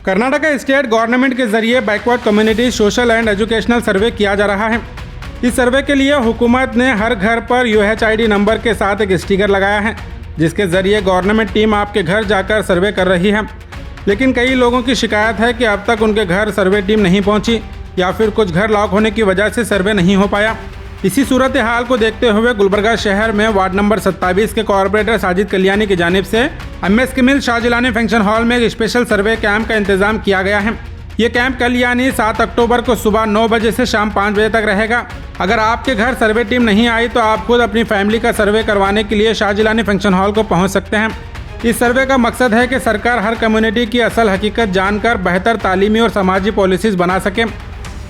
Karnataka state government के जरिए backward community social and educational survey किया जा रहा है। इस सर्वे के लिए हुकूमत ने हर घर पर यूएचआईडी नंबर के साथ एक स्टिकर लगाया है, जिसके जरिए गवर्नमेंट टीम आपके घर जाकर सर्वे कर रही है। लेकिन कई लोगों की शिकायत है कि अब तक उनके घर सर्वे टीम नहीं पहुंची या फिर कुछ घर लॉक होने की वजह से सर्वे नहीं हो पाया। इसी सूरत हाल को देखते हुए गुलबर्गा शहर में वार्ड नंबर 27 के कॉर्पोरेटर साजिद कल्याणी की जानिब से एमएस के मिल शाहजिलानी फंक्शन हॉल में एक स्पेशल सर्वे कैंप का इंतजाम किया गया है। ये कैंप कल यानी 7 अक्टूबर को सुबह 9 बजे से शाम 5 बजे तक रहेगा। अगर आपके घर सर्वे टीम नहीं आई तो आप खुद अपनी फैमिली का सर्वे करवाने के लिए शाहजिलानी फंक्शन हॉल को पहुंच सकते हैं। इस सर्वे का मकसद है कि सरकार हर कम्युनिटी की असल हकीकत जानकर बेहतर तालीमी और समाजी पॉलिसीज़ बना सके।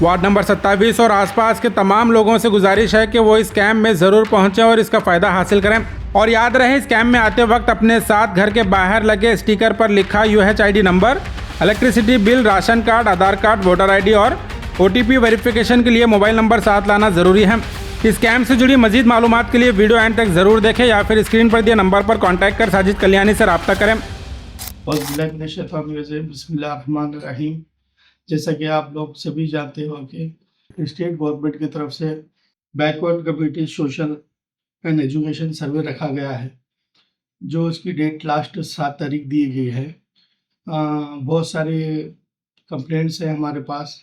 वार्ड नंबर 27 और आसपास के तमाम लोगों से गुजारिश है कि वो इस कैंप में ज़रूर पहुंचें और इसका फ़ायदा हासिल करें। और याद रहे, इस कैंप में आते वक्त अपने साथ घर के बाहर लगे स्टिकर पर लिखा UHID number, electricity bill, ration card, Aadhaar card, voter ID और ओटीपी वेरिफिकेशन के लिए मोबाइल नंबर साथ लाना ज़रूरी है। इस कैंप से जुड़ी मजीद मालूमात के लिए वीडियो एंड तक ज़रूर देखें या फिर स्क्रीन पर दिए नंबर पर कॉन्टैक्ट कर साजिद कल्याणी से रब्ता करें। बिस्मिल्लाहिर्रहमानिर्रहीम। जैसा कि आप लोग सभी जानते हो कि स्टेट गवर्नमेंट की तरफ से backward community social and education survey रखा गया है, जो इसकी डेट लास्ट 7 तारीख दी गई है। बहुत सारे कंप्लेंट्स हैं हमारे पास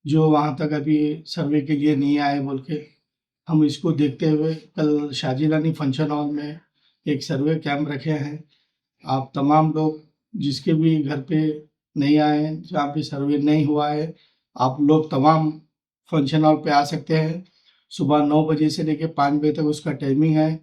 जो वहाँ तक अभी सर्वे के लिए नहीं आए बोल के। हम इसको देखते हुए कल शाहजिलानी फंक्शन हॉल में एक सर्वे कैंप रखे हैं। आप तमाम लोग जिसके भी घर पे नहीं आए हैं, जहाँ पे सर्वे नहीं हुआ है, आप लोग तमाम फंक्शन हॉल पे आ सकते हैं। सुबह 9 बजे से लेकर 5 बजे तक उसका टाइमिंग है।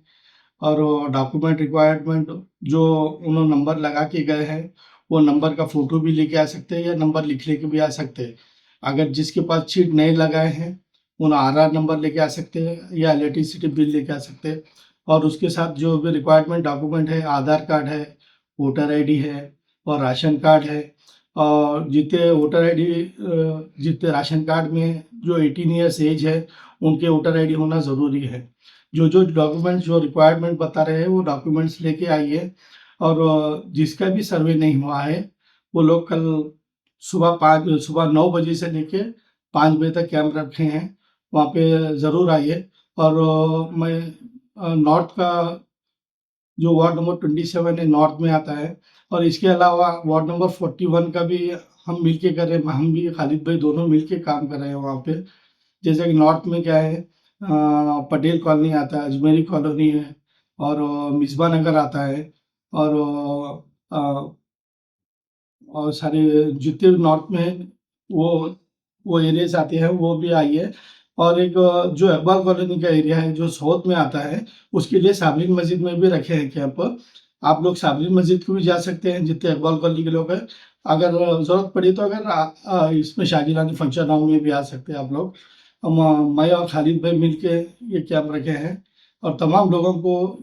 और डॉक्यूमेंट रिक्वायरमेंट जो उन्होंने नंबर लगा के गए हैं, वो नंबर का फ़ोटो भी लेके आ सकते हैं या नंबर लिख ले के भी आ सकते हैं। अगर जिसके पास चीट नहीं लगाए हैं उन आधार नंबर लेके आ सकते हैं या इलेक्ट्रिसिटी बिल लेके आ सकते हैं। और उसके साथ जो भी रिक्वायरमेंट डॉक्यूमेंट है, आधार कार्ड है, वोटर आईडी है और राशन कार्ड है। और जितने वोटर आईडी जितने राशन कार्ड में जो 18 ईयर्स एज है उनके वोटर आईडी होना ज़रूरी है। जो डॉक्यूमेंट्स जो रिक्वायरमेंट बता रहे हैं वो डॉक्यूमेंट्स लेके आइए। और जिसका भी सर्वे नहीं हुआ है वो लोग कल सुबह 9 बजे से लेके 5 बजे तक कैंप रखे हैं, वहाँ पे ज़रूर आइए। और मैं नॉर्थ का जो वार्ड नंबर 27 है नॉर्थ में आता है, और इसके अलावा वार्ड नंबर 41 का भी हम मिलके कर रहे हैं। हम भी खालिद भाई दोनों मिलके काम कर रहे हैं वहाँ पे। जैसे कि नॉर्थ में क्या है, पटेल कॉलोनी आता है, अजमेरी कॉलोनी है और मिसबा नगर आता है। और सारे जितने भी नॉर्थ में है वो एरियाज आते हैं, वो भी आइए। और एक जो इकबाल कॉलोनी का एरिया है जो साउथ में आता है, उसके लिए साबरीन मस्जिद में भी रखे हैं कैंप। आप लोग साबरीन मस्जिद को भी जा सकते हैं जितने इकबाल कॉलोनी के लोग हैं। अगर ज़रूरत पड़ी तो अगर इसमें शाहजिलानी फंक्शन हॉल में भी आ सकते हैं आप लोग। मैं और खालिद भाई मिलके ये कैंप रखे हैं और तमाम लोगों को